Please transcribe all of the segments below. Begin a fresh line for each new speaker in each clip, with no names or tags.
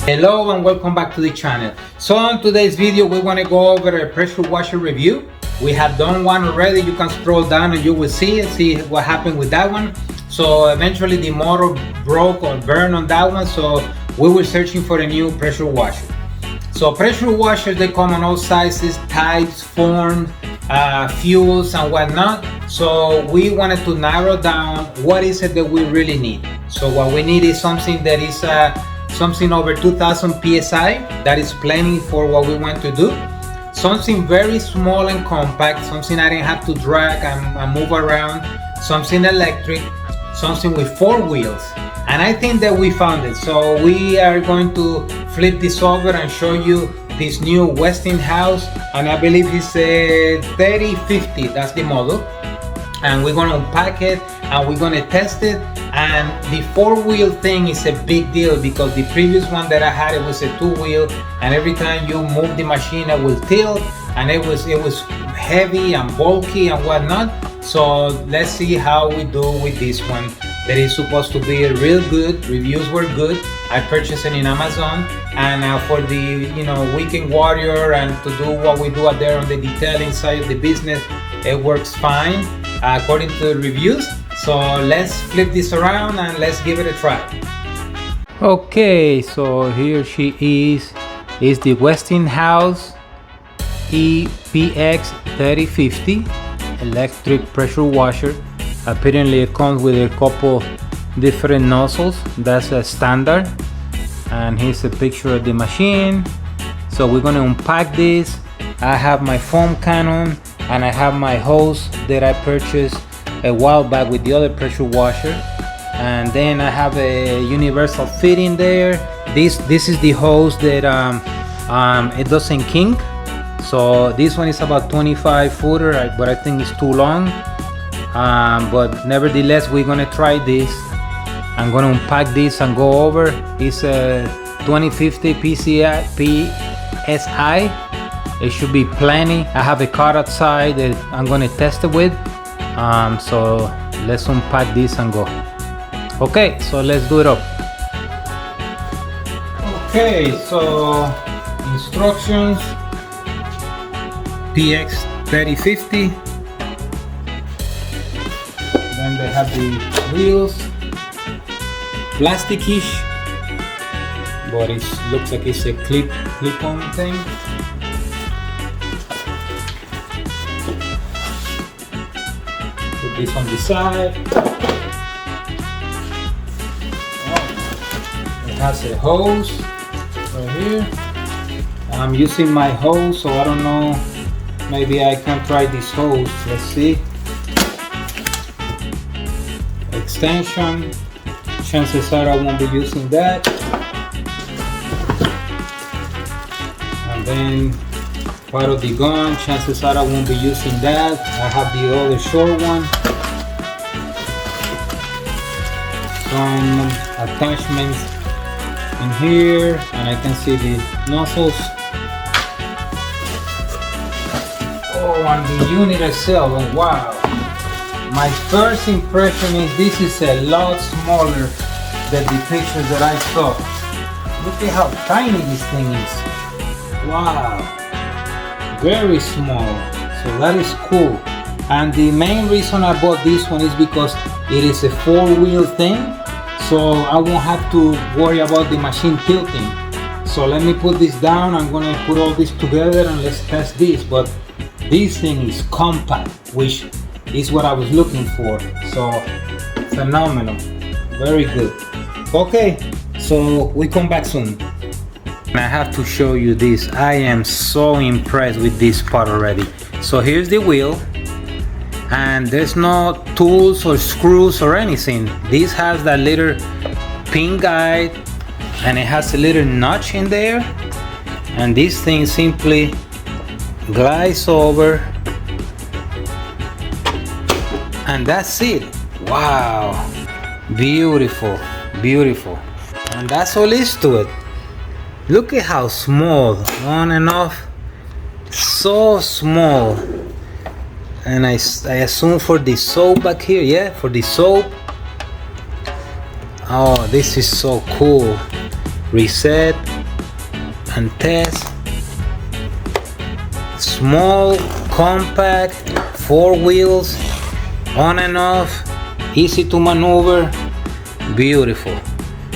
Hello and welcome back to the channel. So on today's video we want to go over a pressure washer review. We have done one already. You can scroll down and you will see what happened with that one. So eventually the motor broke or burned on that one, so we were searching for a new pressure washer. So pressure washers, they come on all sizes, types, forms, fuels and whatnot. So we wanted to narrow down what is it that we really need. So what we need is something that is something over 2000 psi. That is plenty for what we want to do. Something very small and compact, something I didn't have to drag and move around, something electric, something with 4 wheels. And I think that we found it. So we are going to flip this over and show you this new Westinghouse, and I believe it's a 3050, that's the model. And we're gonna unpack it and we're gonna test it. And the 4-wheel thing is a big deal because the previous one that I had, it was a 2-wheel, and every time you move the machine it will tilt, and it was heavy and bulky and whatnot. So let's see how we do with this one that is supposed to be real good. Reviews were good. I purchased it in Amazon, and for the weekend warrior and to do what we do out there on the detailing side of the business, it works fine according to the reviews. So let's flip this around and let's give it a try. Okay, so here she is the Westinghouse EPX3050 electric pressure washer. Apparently it comes with a couple different nozzles. That's a standard. And here's a picture of the machine. So we're gonna unpack this. I have my foam cannon and I have my hose that I purchased a while back with the other pressure washer, and then I have a universal fitting there. This is the hose that it doesn't kink. So this one is about 25 footer, but I think it's too long. But nevertheless, we're gonna try this. I'm gonna unpack this and go over. It's a 2050 PSI. It should be plenty. I have a card outside that I'm gonna test it with. So let's unpack this and go. Okay, so let's do it up. Okay, so instructions. PX3050. Then they have the wheels, plasticish, but it looks like it's a clip-on thing. Put this on the side. It has a hose right here. I'm using my hose, so I don't know. Maybe I can try this hose. Let's see. Extension. Chances are I won't be using that. And then part of the gun. Chances are I won't be using that. I have the other short one. Some attachments in here, and I can see the nozzles. Oh, and the unit itself, oh, wow. My first impression is this is a lot smaller than the pictures that I saw. Look at how tiny this thing is. Wow, very small. So that is cool. And the main reason I bought this one is because it is a 4-wheel thing, so I won't have to worry about the machine tilting. So let me put this down. I'm gonna put all this together and let's test this. But this thing is compact, which is what I was looking for. So phenomenal, very good. Okay, so we come back soon. I have to show you this. I am so impressed with this part already. So here's the wheel, and there's no tools or screws or anything. This has that little pin guide, and it has a little notch in there, and this thing simply glides over, and that's it. Wow, beautiful, beautiful. And that's all is to it. Look at how small, on and off, so small. And I assume for the soap back here, yeah, for the soap. Oh, this is so cool. reset and test. Small, compact, 4 wheels, on and off, easy to maneuver, beautiful.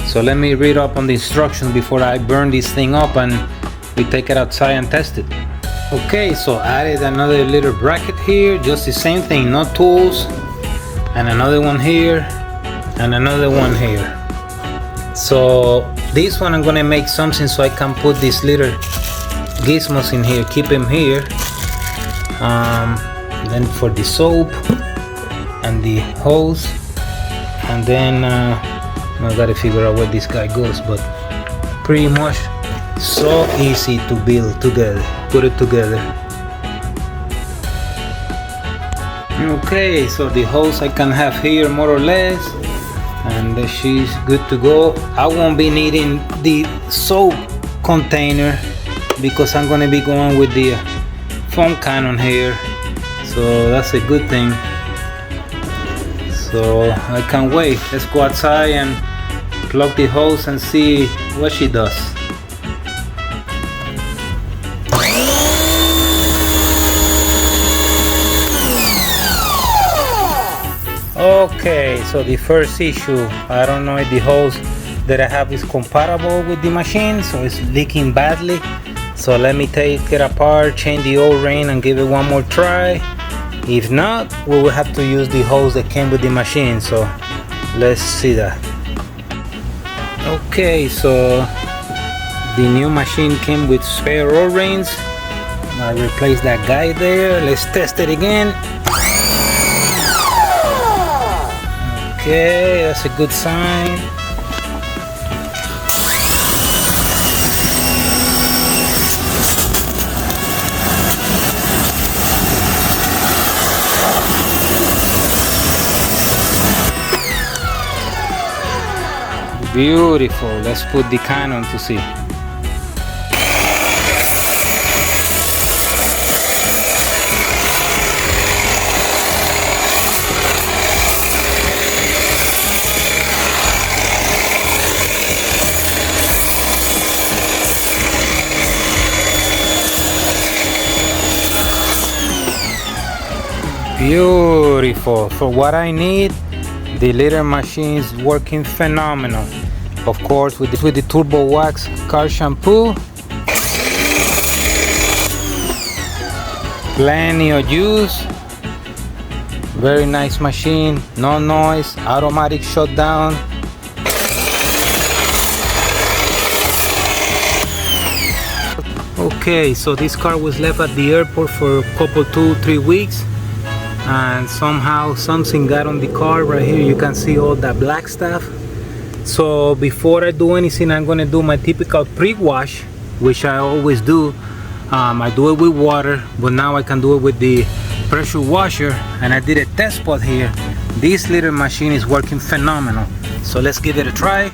So let me read up on the instructions before I burn this thing up and we take it outside and test it. Okay, so added another little bracket here, just the same thing, no tools, and another one here, and another one here. So this one I'm gonna make something so I can put these little gizmos in here, keep them here. Then for the soap and the hose, and then I gotta figure out where this guy goes, but pretty much so easy to build together, put it together. Okay, so the hose I can have here more or less, and she's good to go. I won't be needing the soap container because I'm gonna be going with the foam cannon here, so that's a good thing. So I can't wait. Let's go outside and plug the hose and see what she does. Okay, so the first issue, I don't know if the hose that I have is compatible with the machine, so it's leaking badly. So let me take it apart, change the O-ring and give it one more try. If not, we will have to use the hose that came with the machine, so let's see that. Okay, so the new machine came with spare O-rings. I replaced that guy there. Let's test it again. Okay, that's a good sign. Beautiful. Let's put the cannon to see. Beautiful. For what I need, the little machine is working phenomenal. Of course, with the Turbo Wax Shampoo, plenty of juice, very nice machine, no noise, automatic shutdown. Okay, so this car was left at the airport for a couple, 2-3 weeks, and somehow something got on the car. Right here you can see all that black stuff. So before I do anything, I'm gonna do my typical pre-wash, which I always do. I do it with water, but now I can do it with the pressure washer, and I did a test spot here. This little machine is working phenomenal, so let's give it a try.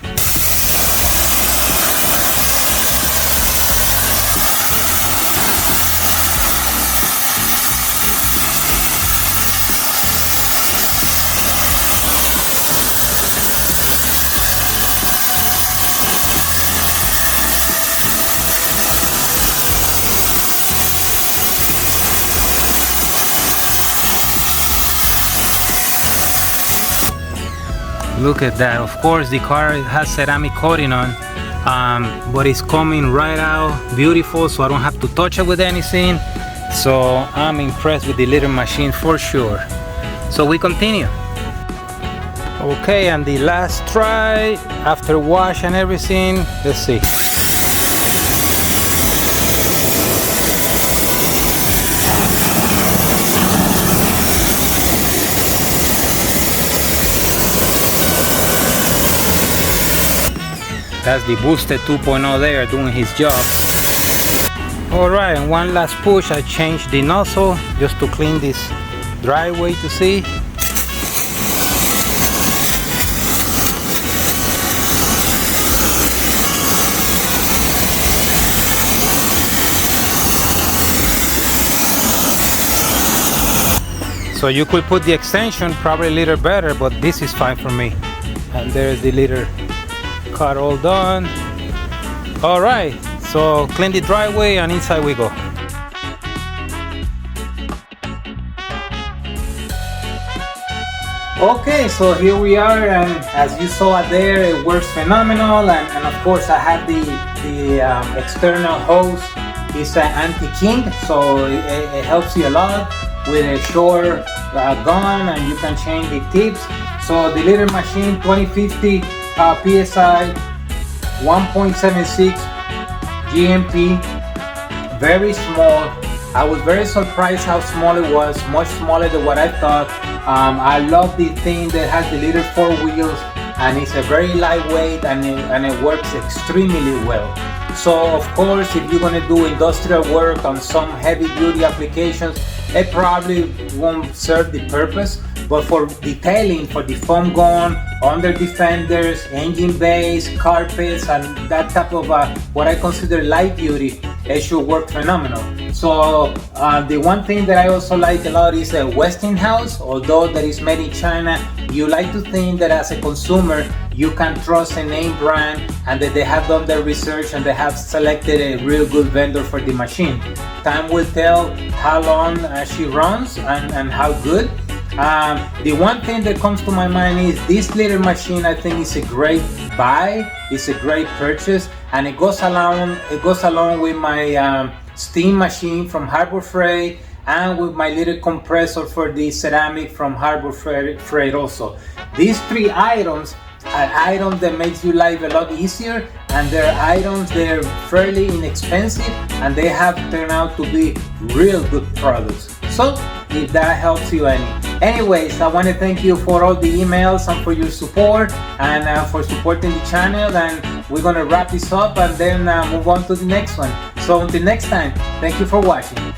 Look at that. Of course the car has ceramic coating on, but it's coming right out beautiful, so I don't have to touch it with anything. So I'm impressed with the little machine for sure. So we continue. Okay, and the last try after wash and everything, let's see. That's the Booster 2.0 there doing his job. Alright, and one last push. I changed the nozzle just to clean this driveway to see. So you could put the extension probably a little better, but this is fine for me. And there's the little cut all done. All right, so clean the driveway and inside we go. Okay, so here we are, and as you saw there, it works phenomenal. And of course, I have the external hose. It's an anti-kink, so it helps you a lot with a short gun, and you can change the tips. So the little machine, 2050 PSI, 1.76 GMP, very small. I was very surprised how small it was, much smaller than what I thought. I love the thing that has the little 4 wheels, and it's a very lightweight, and it works extremely well. So of course, if you're gonna do industrial work on some heavy duty applications, it probably won't serve the purpose. But for detailing, for the foam gun, under defenders, engine bays, carpets, and that type of what I consider light duty, it should work phenomenal. So the one thing that I also like a lot is Westinghouse. Although that is made in China, you like to think that as a consumer you can trust a name brand, and that they have done their research and they have selected a real good vendor for the machine. Time will tell how long she runs and how good. The one thing that comes to my mind is this little machine. I think is a great buy, it's a great purchase, and it goes along with my steam machine from Harbor Freight, and with my little compressor for the ceramic from Harbor Freight also. These 3 items are items that makes your life a lot easier, and they're items that are fairly inexpensive, and they have turned out to be real good products. So if that helps you any. Anyways, I want to thank you for all the emails and for your support, and for supporting the channel, and we're going to wrap this up and then move on to the next one. So until next time, thank you for watching.